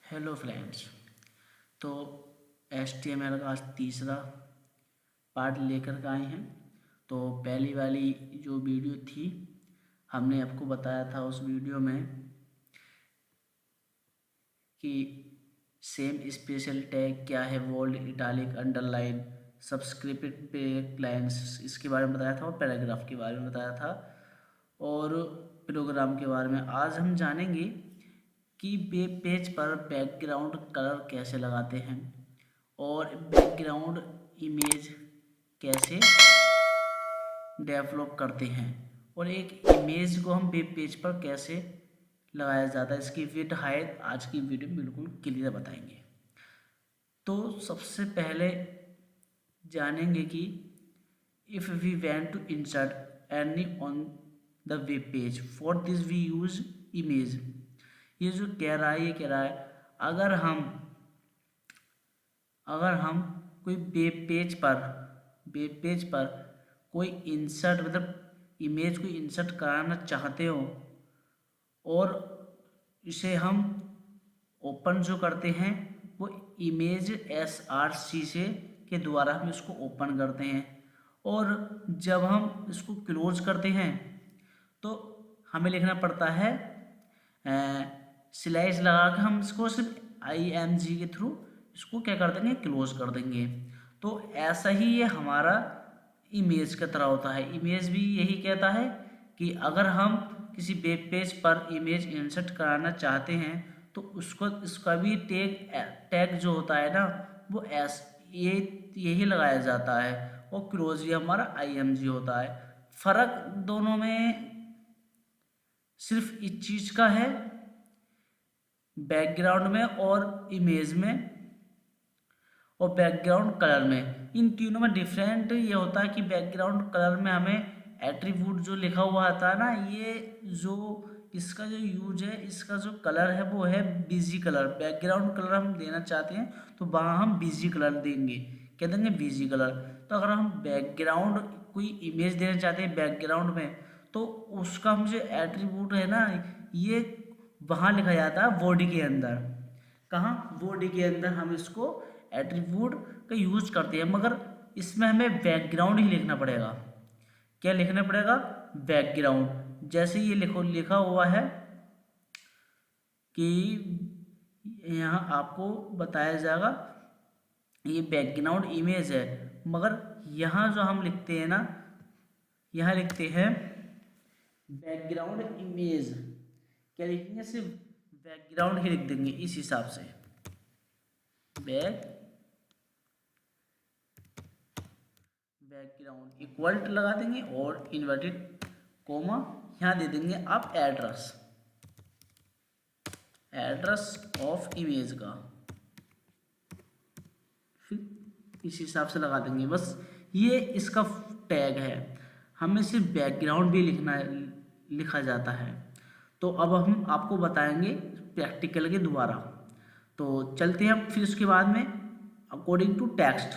Hello friends. तो HTML का आज तीसरा पार्ट लेकर के आए हैं। तो पहली वाली जो वीडियो थी हमने आपको बताया था उस वीडियो में कि सेम स्पेशल टैग क्या है, bold, italic, underline, subscript break lines, इसके बारे में बताया था और पैराग्राफ के बारे में बताया था और प्रोग्राम के बारे में। आज हम जानेंगे कि वेब पेज पर बैकग्राउंड कलर कैसे लगाते हैं और बैकग्राउंड इमेज कैसे डेवलप करते हैं और एक इमेज को हम वेब पेज पर कैसे लगाया जाता है, इसकी विड्थ हाइट आज की वीडियो में बिल्कुल क्लियर बताएंगे। तो सबसे पहले जानेंगे कि if we want to insert any on the web page, for this we use image. ये जो कह रहा है, ये कह रहा है अगर हम कोई वेब पेज पर कोई इंसर्ट मतलब इमेज को इंसर्ट कराना चाहते हो और इसे हम ओपन जो करते हैं वो इमेज SRC से के द्वारा हम इसको ओपन करते हैं और जब हम इसको क्लोज करते हैं तो हमें लिखना पड़ता है स्लैश लगा के हम इसको सिर्फ IMG के थ्रू इसको क्या कर देंगे, क्लोज कर देंगे। तो ऐसा ही ये हमारा इमेज की तरह होता है। इमेज भी यही कहता है कि अगर हम किसी वेब पेज पर इमेज इंसर्ट कराना चाहते हैं तो उसको इसका भी टैग जो होता है ना वो ये यही लगाया जाता है और क्लोज ये हमारा IMG होता है। फर्क दोनों में सिर्फ इस चीज का है, बैकग्राउंड में और इमेज में और बैकग्राउंड कलर में। इन तीनों में डिफरेंट ये होता है कि बैकग्राउंड कलर में हमें एट्रीब्यूट जो लिखा हुआ आता है ना, ये जो इसका जो यूज है, इसका जो कलर है वो है बीजी कलर। बैकग्राउंड कलर हम देना चाहते हैं तो वहाँ हम बीजी कलर देंगे, क्या देंगे, बीजी कलर। तो अगर हम बैकग्राउंड कोई इमेज देना चाहते हैं बैकग्राउंड में तो उसका हम जो एट्रीब्यूट है ना ये वहाँ लिखा जाता है बॉडी के अंदर। कहाँ, बॉडी के अंदर हम इसको एट्रीब्यूट का यूज करते हैं, मगर इसमें हमें बैकग्राउंड ही लिखना पड़ेगा। क्या लिखना पड़ेगा, बैकग्राउंड। जैसे ये लिखा हुआ है कि यहाँ आपको बताया जाएगा ये बैकग्राउंड इमेज है, मगर यहाँ जो हम लिखते हैं ना, यहाँ लिखते हैं बैकग्राउंड इमेज। क्या लिखेंगे, सिर्फ बैकग्राउंड ही लिख देंगे इस हिसाब से। बैकग्राउंड इक्वल टू लगा देंगे और इन्वर्टेड कोमा यहाँ दे देंगे आप एड्रेस ऑफ इमेज का, फिर इस हिसाब से लगा देंगे। बस ये इसका टैग है, हमें सिर्फ बैकग्राउंड भी लिखा जाता है। तो अब हम आपको बताएंगे प्रैक्टिकल के द्वारा। तो चलते हैं फिर उसके बाद में अकॉर्डिंग टू टेक्स्ट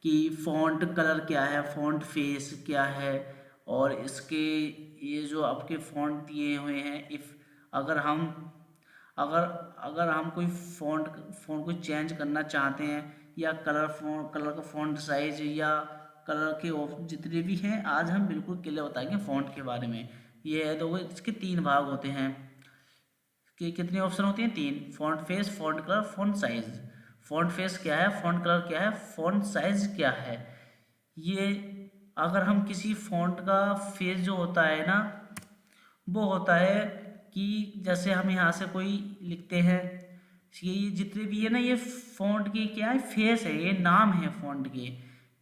कि फ़ॉन्ट कलर क्या है, फ़ॉन्ट फेस क्या है और इसके ये जो आपके फ़ॉन्ट दिए हुए हैं, इफ़ अगर हम कोई फ़ॉन्ट को चेंज करना चाहते हैं या कलर का फ़ॉन्ट साइज या कलर के जितने भी हैं, आज हम बिल्कुल क्लियर बताएंगे फ़ॉन्ट के बारे में। ये है तो इसके 3 भाग होते हैं कि कितने ऑप्शन होते हैं, 3। Font face, font colour, font size. Font face क्या है, फ़ॉन्ट कलर क्या है, फ़ॉन्ट साइज क्या है। ये अगर हम किसी फ़ॉन्ट का फेस जो होता है ना वो होता है कि जैसे हम यहाँ से कोई लिखते हैं, ये जितने भी है ना ये फ़ॉन्ट के क्या है, फेस है, ये नाम है फ़ॉन्ट के,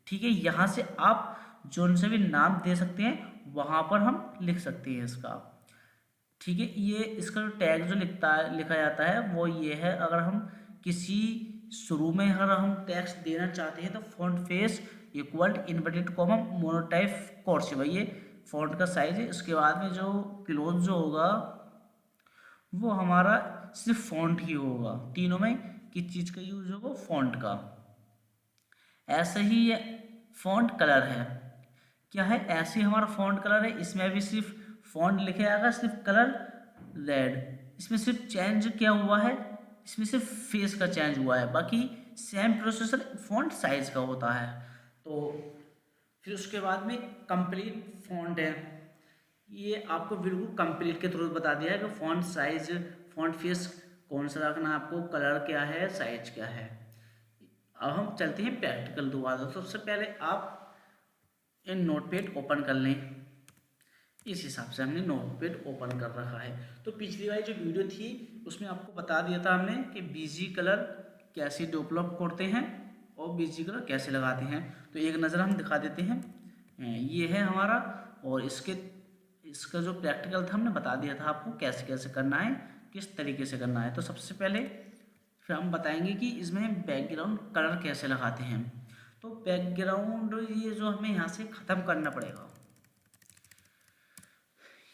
ठीक है। यहाँ से आप जो से भी नाम दे सकते हैं वहाँ पर हम लिख सकते हैं इसका, ठीक है। ये इसका जो टैग जो लिखा जाता है वो ये है, अगर हम किसी शुरू में अगर हम टेक्स्ट देना चाहते हैं तो font face equal inverted comma monotype cursive, ये फ़ॉन्ट का साइज है। उसके बाद में जो क्लोज जो होगा वो हमारा सिर्फ फ़ॉन्ट ही होगा। तीनों में किस चीज़ का यूज होगा, फ़ॉन्ट का। ऐसा ही ये फ़ॉन्ट कलर है, क्या है, ऐसे ही हमारा फ़ॉन्ट कलर है। इसमें भी सिर्फ फ़ॉन्ट लिखा जाएगा, सिर्फ कलर रेड। इसमें सिर्फ चेंज क्या हुआ है, इसमें सिर्फ फेस का चेंज हुआ है, बाकी सेम प्रोसेसर फ़ॉन्ट साइज़ का होता है। तो फिर उसके बाद में कंप्लीट फ़ॉन्ट है, ये आपको बिल्कुल कंप्लीट के थ्रू बता दिया है कि फ़ॉन्ट साइज़, फ़ॉन्ट फेस कौन सा रखना है आपको, कलर क्या है, साइज क्या है। अब हम चलते हैं प्रैक्टिकल दोबारा। तो सबसे पहले आप इन नोटपैड ओपन कर लें। इस हिसाब से हमने नोटपैड ओपन कर रखा है। तो पिछली वाली जो वीडियो थी उसमें आपको बता दिया था हमने कि बीजी कलर कैसे डेवलप करते हैं और बीजी कलर कैसे लगाते हैं। तो एक नज़र हम दिखा देते हैं। ये है हमारा, और इसका जो प्रैक्टिकल था हमने बता दिया था आपको कैसे कैसे करना है, किस तरीके से करना है। तो सबसे पहले फिर हम बताएंगे कि इसमें बैकग्राउंड कलर कैसे लगाते हैं। तो बैकग्राउंड ये जो हमें यहाँ से ख़त्म करना पड़ेगा।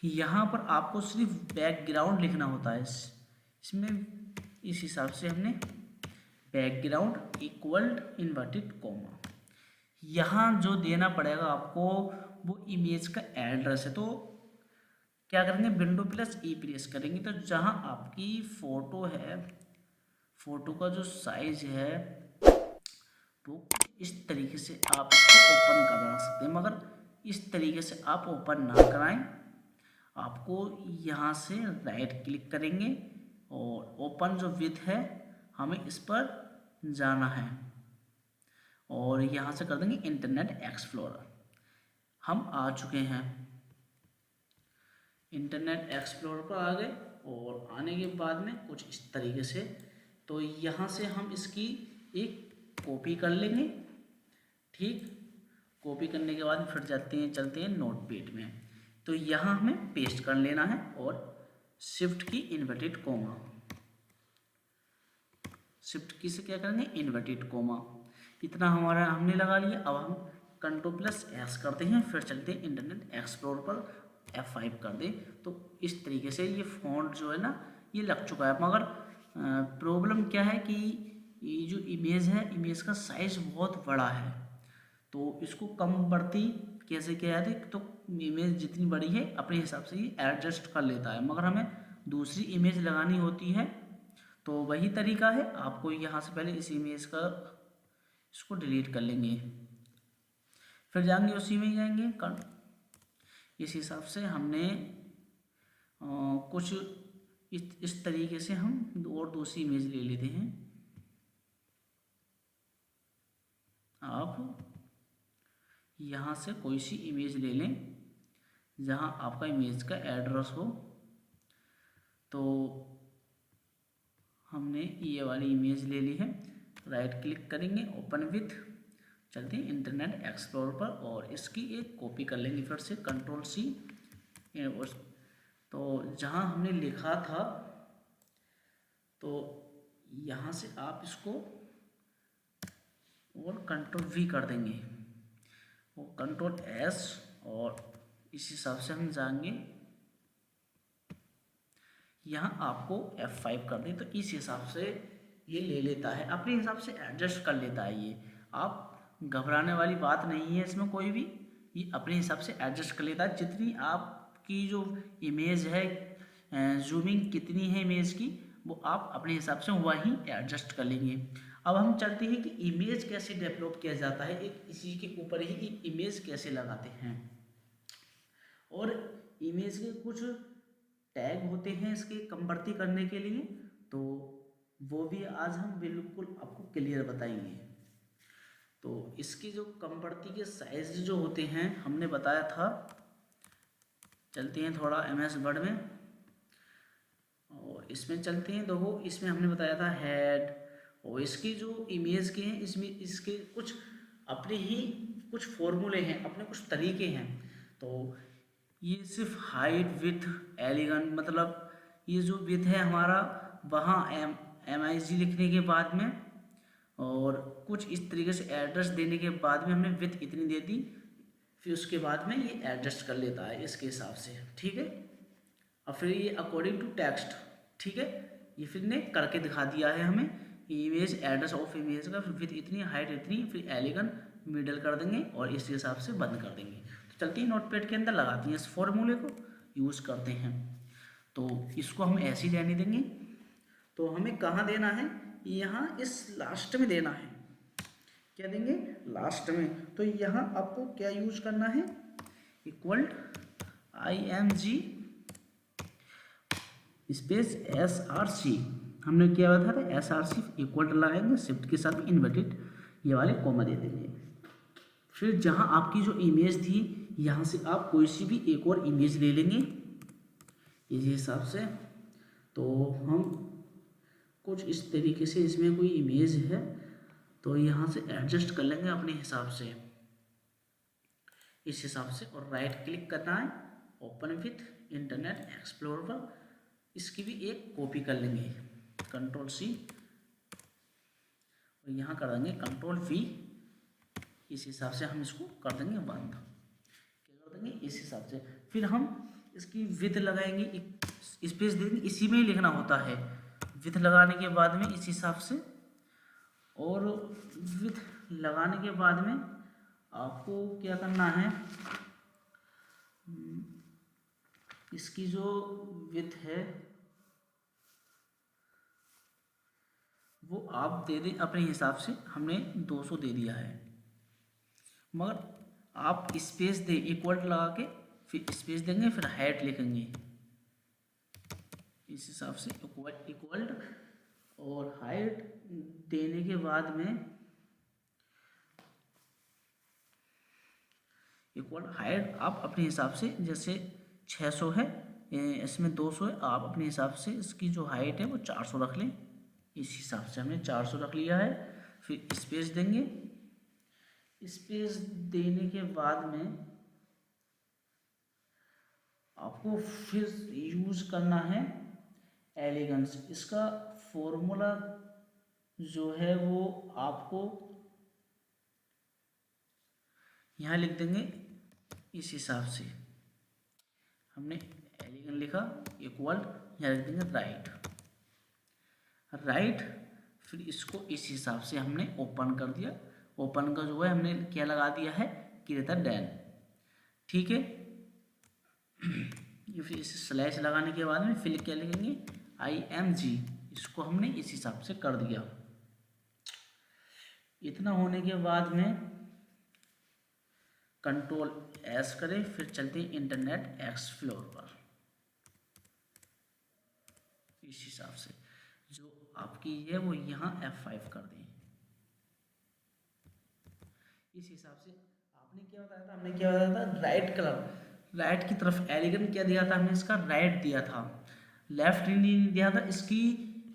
यहाँ पर आपको सिर्फ बैकग्राउंड लिखना होता है। इसमें इस हिसाब से हमने बैकग्राउंड इक्वल इन्वर्टेड कॉमा, यहाँ जो देना पड़ेगा आपको वो इमेज का एड्रेस है। तो क्या करेंगे, विंडो प्लस ई प्रेस करेंगे, तो जहाँ आपकी फ़ोटो है, फ़ोटो का जो साइज है वो इस तरीके से आप इसको ओपन करा सकते हैं, मगर इस तरीके से आप ओपन ना कराएं। आपको यहाँ से राइट क्लिक करेंगे और ओपन जो विथ है हमें इस पर जाना है और यहाँ से कर देंगे इंटरनेट एक्सप्लोरर। हम आ चुके हैं, इंटरनेट एक्सप्लोरर पर आ गए और आने के बाद में कुछ इस तरीके से, तो यहाँ से हम इसकी एक कॉपी कर लेंगे। ठीक, कॉपी करने के बाद फिर चलते हैं नोटपैड में। तो यहाँ हमें पेस्ट कर लेना है और शिफ्ट की इन्वर्टेड कोमा, शिफ्ट की से क्या करेंगे, इन्वर्टेड कोमा। इतना हमारा हमने लगा लिया। अब हम Ctrl+S करते हैं, फिर चलते हैं इंटरनेट एक्सप्लोरर पर F5 कर दें। तो इस तरीके से ये फ़ॉन्ट जो है ना ये लग चुका है, मगर प्रॉब्लम क्या है कि ये जो इमेज है, इमेज का साइज़ बहुत बड़ा है। तो इसको कम बढ़ती कैसे किया जाए, तो इमेज जितनी बड़ी है अपने हिसाब से ये एडजस्ट कर लेता है, मगर हमें दूसरी इमेज लगानी होती है। तो वही तरीका है, आपको यहाँ से पहले इस इमेज का इसको डिलीट कर लेंगे, फिर जाएंगे उसी में जाएंगे इस हिसाब से हमने कुछ इस तरीके से हम और दूसरी इमेज ले लेते हैं। आप यहाँ से कोई सी इमेज ले लें जहाँ आपका इमेज का एड्रेस हो। तो हमने ये वाली इमेज ले ली है, राइट क्लिक करेंगे, ओपन विथ, चलते हैं इंटरनेट एक्सप्लोरर पर और इसकी एक कॉपी कर लेंगे फिर से Ctrl+C। तो जहाँ हमने लिखा था तो यहाँ से आप इसको और Ctrl+V कर देंगे और Ctrl+S, और इस हिसाब से हम जाएंगे। यहाँ आपको F5 कर दें, तो इस हिसाब से ये ले लेता है, अपने हिसाब से एडजस्ट कर लेता है। ये आप घबराने वाली बात नहीं है इसमें कोई भी, ये अपने हिसाब से एडजस्ट कर लेता है। जितनी आपकी जो इमेज है, जूमिंग कितनी है इमेज की, वो आप अपने हिसाब से वही एडजस्ट कर लेंगे। अब हम चलते हैं कि इमेज कैसे डेवलप किया जाता है, एक इसी के ऊपर ही एक इमेज कैसे लगाते हैं, और इमेज के कुछ टैग होते हैं इसके कन्वर्टी करने के लिए, तो वो भी आज हम बिल्कुल आपको क्लियर बताएंगे। तो इसकी जो कन्वर्टी के साइज जो होते हैं हमने बताया था, चलते हैं थोड़ा MS वर्ड में और इसमें चलते हैं। देखो इसमें हमने बताया था हेड, और इसकी जो इमेज के हैं इसमें इसके कुछ अपने ही कुछ फॉर्मूले हैं, अपने कुछ तरीके हैं। तो ये सिर्फ हाइट विथ एलिगन, मतलब ये जो विथ है हमारा वहाँ MIG लिखने के बाद में और कुछ इस तरीके से एड्रेस देने के बाद में हमने विथ इतनी दे दी, फिर उसके बाद में ये एडजस्ट कर लेता है इसके हिसाब से। ठीक है, और फिर ये अकॉर्डिंग टू टेक्स्ट, ठीक है, ये फिर ने करके दिखा दिया है हमें इमेज एड्रेस ऑफ इमेज का, फिर विथ इतनी, हाइट इतनी, फिर एलिगन मिडल कर देंगे और इस हिसाब से बंद कर देंगे। तो चलते हैं नोटपैड के अंदर लगाते हैं इस फॉर्मूले को यूज़ करते हैं। तो इसको हम ऐसे ही रहने देंगे। तो हमें कहाँ देना है, यहाँ इस लास्ट में देना है। क्या देंगे, लास्ट में। तो यहाँ आपको क्या यूज करना है, इक्वल IMG स्पेस SRC। हमने क्या बताया था, SRC इक्वल लगाएंगे, शिफ्ट के साथ इन्वर्टेड ये वाले कॉमा दे देंगे। फिर जहाँ आपकी जो इमेज थी, यहाँ से आप कोई सी भी एक और इमेज ले लेंगे इस हिसाब से। तो हम कुछ इस तरीके से, इसमें कोई इमेज है तो यहाँ से एडजस्ट कर लेंगे अपने हिसाब से, इस हिसाब से। और राइट क्लिक करना है, ओपन विथ इंटरनेट एक्सप्लोरर, इसकी भी एक कॉपी कर लेंगे, Ctrl+C, और यहाँ कर देंगे Ctrl+V। इस हिसाब से हम इसको कर देंगे बंद। क्या कर देंगे, इस हिसाब से। फिर हम इसकी विथ लगाएंगे, स्पेस देंगे, इसी में ही लिखना होता है। विथ लगाने के बाद में इस हिसाब से, और विथ लगाने के बाद में आपको क्या करना है, इसकी जो विथ है वो आप दे दें अपने हिसाब से। हमने 200 दे दिया है, मगर आप स्पेस दें, इक्वल लगा के फिर स्पेस देंगे, फिर हाइट लिखेंगे इस हिसाब से, इक्वल। और हाइट देने के बाद में इक्वल हाइट आप अपने हिसाब से, जैसे 600 है, इसमें 200 है, आप अपने हिसाब से इसकी जो हाइट है वो 400 रख लें। इस हिसाब से हमने 400 रख लिया है। फिर स्पेस देंगे, स्पेस देने के बाद में आपको फिर यूज करना है एलिगेंस। इसका फॉर्मूला जो है वो आपको यहाँ लिख देंगे इस हिसाब से। हमने एलिगेंस लिखा, इक्वल, यहाँ लिख देंगे राइट। फिर इसको इस हिसाब से हमने ओपन कर दिया। ओपन का जो है हमने क्या लगा दिया है, ग्रेटर देन, ठीक है। ये फिर इसे स्लैश लगाने के बाद में फिर क्या लिखेंगे, IMG, इसको हमने इस हिसाब से कर दिया। इतना होने के बाद में Ctrl+S करें, फिर चलते हैं इंटरनेट एक्सप्लोरर। इस हिसाब से जो आपकी है वो यहाँ F5 कर दें। इस हिसाब से आपने क्या बताया था, हमने क्या बताया था, राइट कलर, राइट की तरफ एलिगेंट क्या दिया था हमने, इसका राइट दिया था, लेफ्ट नहीं दिया था। इसकी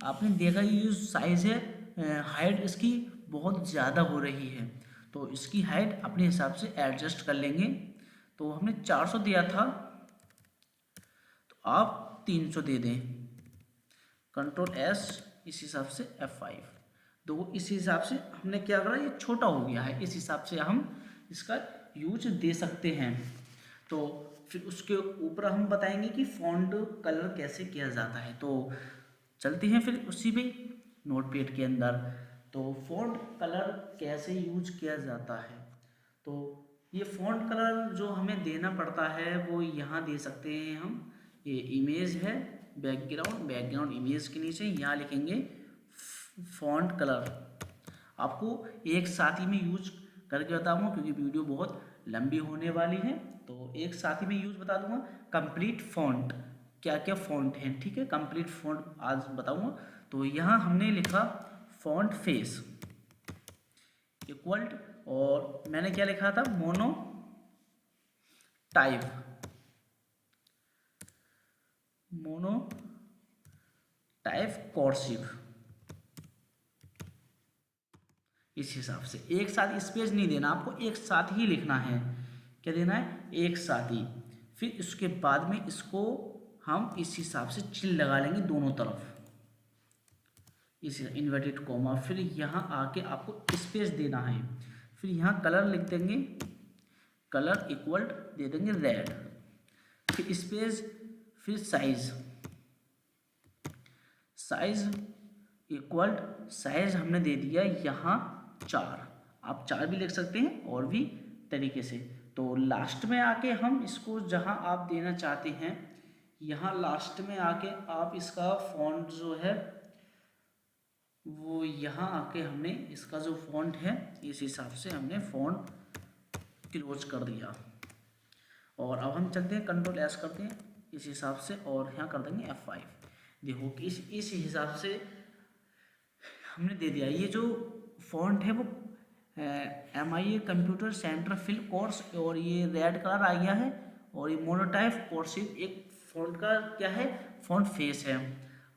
आपने देखा ये जो साइज है, हाइट इसकी बहुत ज़्यादा हो रही है, तो इसकी हाइट अपने हिसाब से एडजस्ट कर लेंगे। तो हमने 400 दिया था, तो आप 300 दे दें, Ctrl+S, इस हिसाब से F5। तो इस हिसाब से हमने क्या करा, ये छोटा हो गया है, इस हिसाब से हम इसका यूज दे सकते हैं। तो फिर उसके ऊपर हम बताएंगे कि फॉन्ट कलर कैसे किया जाता है। तो चलते हैं फिर उसी में नोटपैड के अंदर। तो फॉन्ट कलर कैसे यूज किया जाता है, तो ये फॉन्ट कलर जो हमें देना पड़ता है वो यहाँ दे सकते हैं हम। ये इमेज है, बैकग्राउंड इमेज के नीचे यहाँ लिखेंगे फॉन्ट कलर। आपको एक साथ ही में यूज करके बताऊंगा क्योंकि वीडियो बहुत लंबी होने वाली है, तो एक साथ ही में यूज बता दूंगा। कंप्लीट फॉन्ट, क्या क्या फॉन्ट है, ठीक है, कंप्लीट फॉन्ट आज बताऊंगा। तो यहाँ हमने लिखा फॉन्ट फेस इक्वल, और मैंने क्या लिखा था, मोनो टाइप कर्सिव। इस हिसाब से एक साथ स्पेस नहीं देना, आपको एक साथ ही लिखना है। क्या देना है, एक साथ ही। फिर इसके बाद में इसको हम इस हिसाब से चिल लगा लेंगे दोनों तरफ, इस इन्वर्टेड कॉमा। फिर यहाँ आके आपको स्पेस देना है। फिर यहाँ कलर लिख देंगे, कलर इक्वल दे देंगे रेड, फिर स्पेस, फिर साइज इक्वल, साइज हमने दे दिया यहाँ 4, आप 4 भी लिख सकते हैं और भी तरीके से। तो लास्ट में आके हम इसको जहाँ आप देना चाहते हैं, यहाँ लास्ट में आके आप इसका फॉन्ट जो है तो यहाँ आके हमने इसका जो फॉन्ट है इस हिसाब से हमने फॉन्ट क्लोज कर दिया। और अब हम चलते हैं कंट्रोल एस करते हैं इस हिसाब से और यहाँ कर देंगे F5। देखो कि इस हिसाब से हमने दे दिया। ये जो फॉन्ट है वो MIA कंप्यूटर सेंटर फिल कोर्स और ये रेड कलर आ गया है और ये मोनोटाइप कोर्सिव एक फॉन्ट का क्या है फॉन्ट फेस है।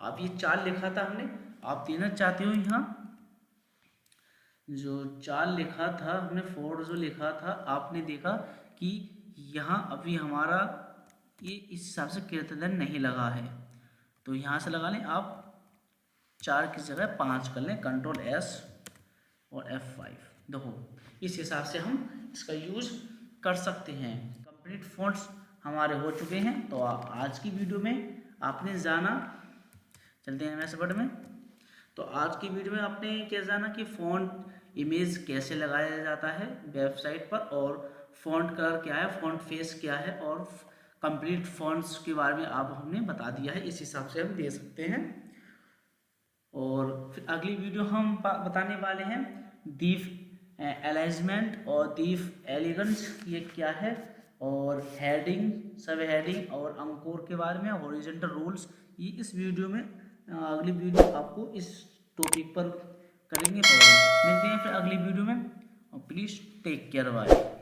अब ये 4 लिखा था हमने, आप देना चाहते हो यहाँ जो 4 लिखा था हमने 4 जो लिखा था आपने देखा कि यहाँ अभी हमारा ये इस हिसाब से कीर्तन नहीं लगा है, तो यहाँ से लगा लें आप 4 की जगह 5 कर लें, कंट्रोल S और F5। देखो इस हिसाब से हम इसका यूज कर सकते हैं। कंप्लीट फॉन्ट्स हमारे हो चुके हैं। तो आज की वीडियो में आपने जाना, चलते हैं MS वर्ड में। तो आज की वीडियो में आपने क्या जाना कि फॉन्ट इमेज कैसे लगाया जाता है वेबसाइट पर, और फॉन्ट कलर क्या है, फॉन्ट फेस क्या है, और कंप्लीट फॉन्ट्स के बारे में आप हमने बता दिया है। इस हिसाब से हम दे सकते हैं। और फिर अगली वीडियो हम बताने वाले हैं दीफ अलाइजमेंट और दीफ एलिगेंस ये क्या है, और हेडिंग, सब हेडिंग और अंकोर के बारे में, हॉरिजॉन्टल रूल्स, ये इस वीडियो में अगली वीडियो आपको इस टॉपिक पर करेंगे। और मिलते हैं फिर अगली वीडियो में। Please take care, bye.